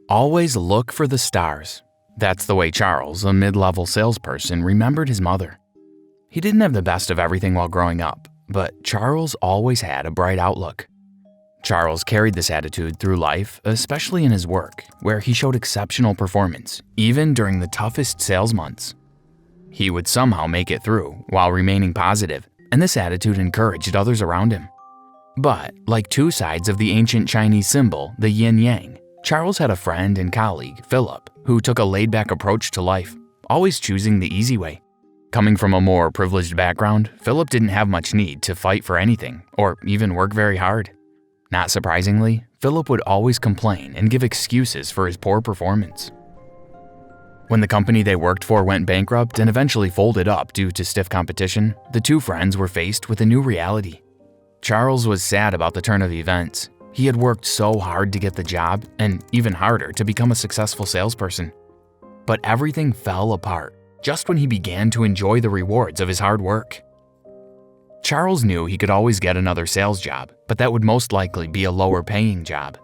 Always look for the stars. That's the way Charles, a mid-level salesperson, remembered his mother. He didn't have the best of everything while growing up, but Charles always had a bright outlook. Charles carried this attitude through life, especially in his work, where he showed exceptional performance, even during the toughest sales months. He would somehow make it through while remaining positive, and this attitude encouraged others around him. But, like two sides of the ancient Chinese symbol, the yin-yang, Charles had a friend and colleague, Philip, who took a laid-back approach to life, always choosing the easy way. Coming from a more privileged background, Philip didn't have much need to fight for anything or even work very hard. Not surprisingly, Philip would always complain and give excuses for his poor performance. When the company they worked for went bankrupt and eventually folded up due to stiff competition, the two friends were faced with a new reality. Charles was sad about the turn of events. He had worked so hard to get the job, and even harder to become a successful salesperson. But everything fell apart just when he began to enjoy the rewards of his hard work. Charles knew he could always get another sales job, but that would most likely be a lower-paying job.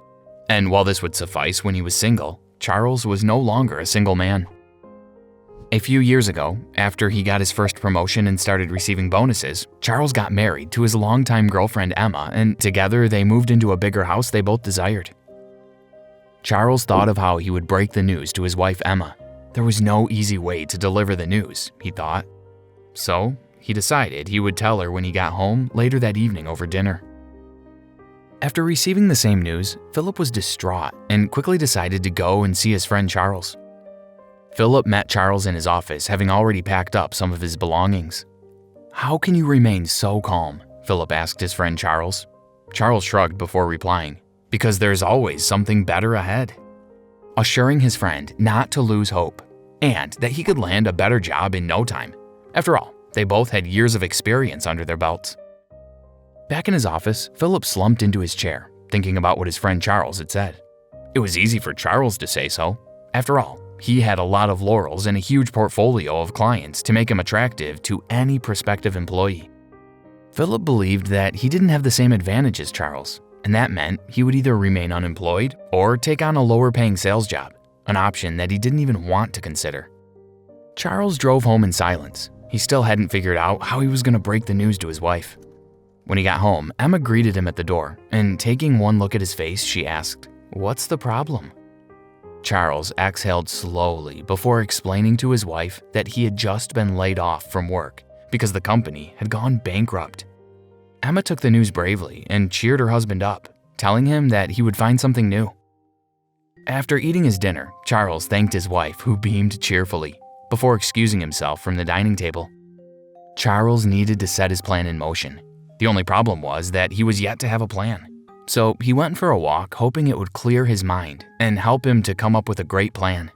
And while this would suffice when he was single, Charles was no longer a single man. A few years ago, after he got his first promotion and started receiving bonuses, Charles got married to his longtime girlfriend Emma, and together they moved into a bigger house they both desired. Charles thought of how he would break the news to his wife Emma. There was no easy way to deliver the news, he thought. So, he decided he would tell her when he got home later that evening over dinner. After receiving the same news, Philip was distraught and quickly decided to go and see his friend Charles. Philip met Charles in his office, having already packed up some of his belongings. "How can you remain so calm?" Philip asked his friend Charles. Charles shrugged before replying, "Because there's always something better ahead," assuring his friend not to lose hope and that he could land a better job in no time. After all, they both had years of experience under their belts. Back in his office, Philip slumped into his chair, thinking about what his friend Charles had said. It was easy for Charles to say so. After all, he had a lot of laurels and a huge portfolio of clients to make him attractive to any prospective employee. Philip believed that he didn't have the same advantage as Charles, and that meant he would either remain unemployed or take on a lower-paying sales job, an option that he didn't even want to consider. Charles drove home in silence. He still hadn't figured out how he was going to break the news to his wife. When he got home, Emma greeted him at the door, and taking one look at his face, she asked, "What's the problem?" Charles exhaled slowly before explaining to his wife that he had just been laid off from work because the company had gone bankrupt. Emma took the news bravely and cheered her husband up, telling him that he would find something new. After eating his dinner, Charles thanked his wife, who beamed cheerfully, before excusing himself from the dining table. Charles needed to set his plan in motion. The only problem was that he was yet to have a plan. So he went for a walk, hoping it would clear his mind and help him to come up with a great plan.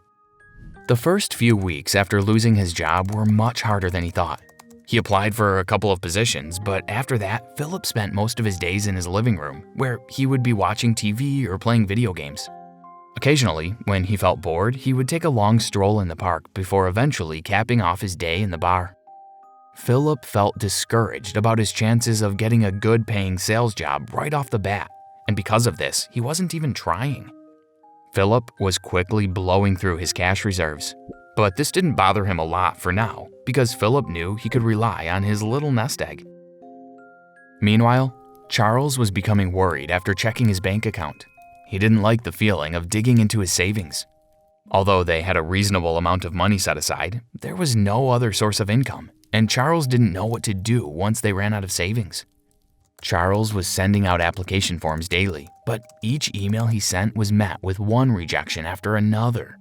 The first few weeks after losing his job were much harder than he thought. He applied for a couple of positions, but after that, Philip spent most of his days in his living room, where he would be watching TV or playing video games. Occasionally, when he felt bored, he would take a long stroll in the park before eventually capping off his day in the bar. Philip felt discouraged about his chances of getting a good-paying sales job right off the bat, and because of this, he wasn't even trying. Philip was quickly blowing through his cash reserves, but this didn't bother him a lot for now because Philip knew he could rely on his little nest egg. Meanwhile, Charles was becoming worried after checking his bank account. He didn't like the feeling of digging into his savings. Although they had a reasonable amount of money set aside, there was no other source of income, and Charles didn't know what to do once they ran out of savings. Charles was sending out application forms daily, but each email he sent was met with one rejection after another.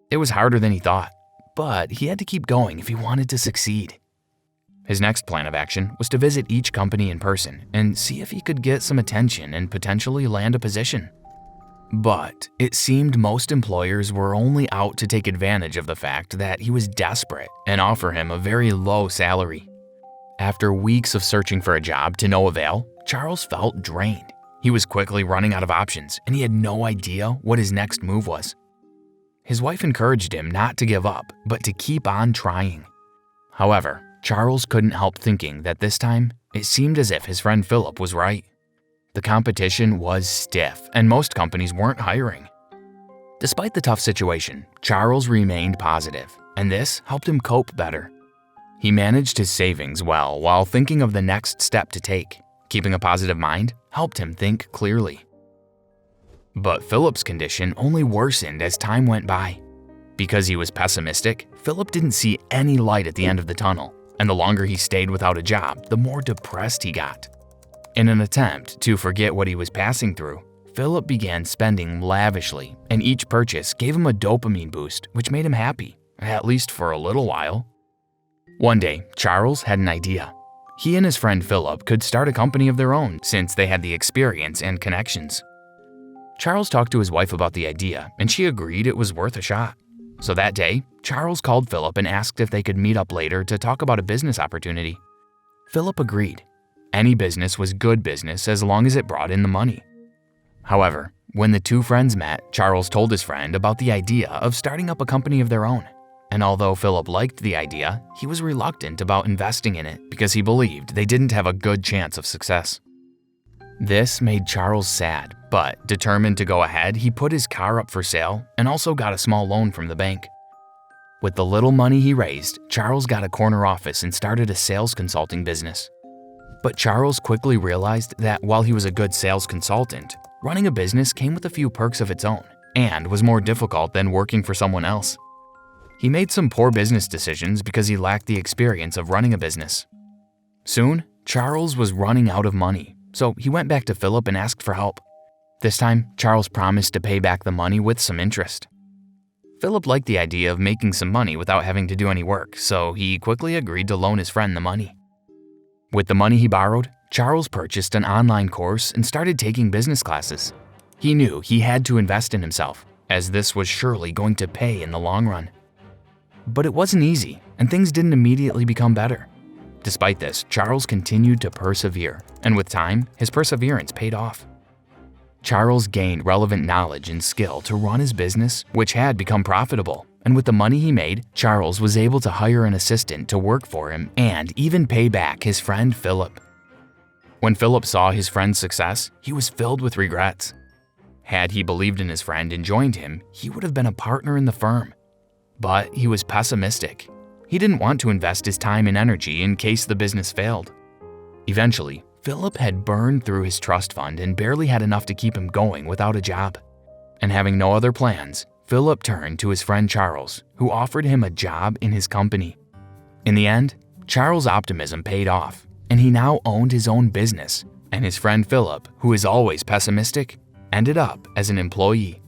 It was harder than he thought, but he had to keep going if he wanted to succeed. His next plan of action was to visit each company in person and see if he could get some attention and potentially land a position. But it seemed most employers were only out to take advantage of the fact that he was desperate and offer him a very low salary. After weeks of searching for a job to no avail, Charles felt drained. He was quickly running out of options, and he had no idea what his next move was. His wife encouraged him not to give up, but to keep on trying. However, Charles couldn't help thinking that this time, it seemed as if his friend Philip was right. The competition was stiff, and most companies weren't hiring. Despite the tough situation, Charles remained positive, and this helped him cope better. He managed his savings well while thinking of the next step to take. Keeping a positive mind helped him think clearly. But Philip's condition only worsened as time went by. Because he was pessimistic, Philip didn't see any light at the end of the tunnel, and the longer he stayed without a job, the more depressed he got. In an attempt to forget what he was passing through, Philip began spending lavishly, and each purchase gave him a dopamine boost, which made him happy, at least for a little while. One day, Charles had an idea. He and his friend Philip could start a company of their own since they had the experience and connections. Charles talked to his wife about the idea, and she agreed it was worth a shot. So that day, Charles called Philip and asked if they could meet up later to talk about a business opportunity. Philip agreed. Any business was good business as long as it brought in the money. However, when the two friends met, Charles told his friend about the idea of starting up a company of their own. And although Philip liked the idea, he was reluctant about investing in it because he believed they didn't have a good chance of success. This made Charles sad, but determined to go ahead, he put his car up for sale and also got a small loan from the bank. With the little money he raised, Charles got a corner office and started a sales consulting business. But Charles quickly realized that while he was a good sales consultant, running a business came with a few perks of its own and was more difficult than working for someone else. He made some poor business decisions because he lacked the experience of running a business. Soon, Charles was running out of money, so he went back to Philip and asked for help. This time, Charles promised to pay back the money with some interest. Philip liked the idea of making some money without having to do any work, so he quickly agreed to loan his friend the money. With the money he borrowed, Charles purchased an online course and started taking business classes. He knew he had to invest in himself, as this was surely going to pay in the long run. But it wasn't easy, and things didn't immediately become better. Despite this, Charles continued to persevere, and with time, his perseverance paid off. Charles gained relevant knowledge and skill to run his business, which had become profitable, and with the money he made, Charles was able to hire an assistant to work for him and even pay back his friend Philip. When Philip saw his friend's success, he was filled with regrets. Had he believed in his friend and joined him, he would have been a partner in the firm. But he was pessimistic. He didn't want to invest his time and energy in case the business failed. Eventually, Philip had burned through his trust fund and barely had enough to keep him going without a job. And having no other plans, Philip turned to his friend Charles, who offered him a job in his company. In the end, Charles' optimism paid off, and he now owned his own business, and his friend Philip, who is always pessimistic, ended up as an employee.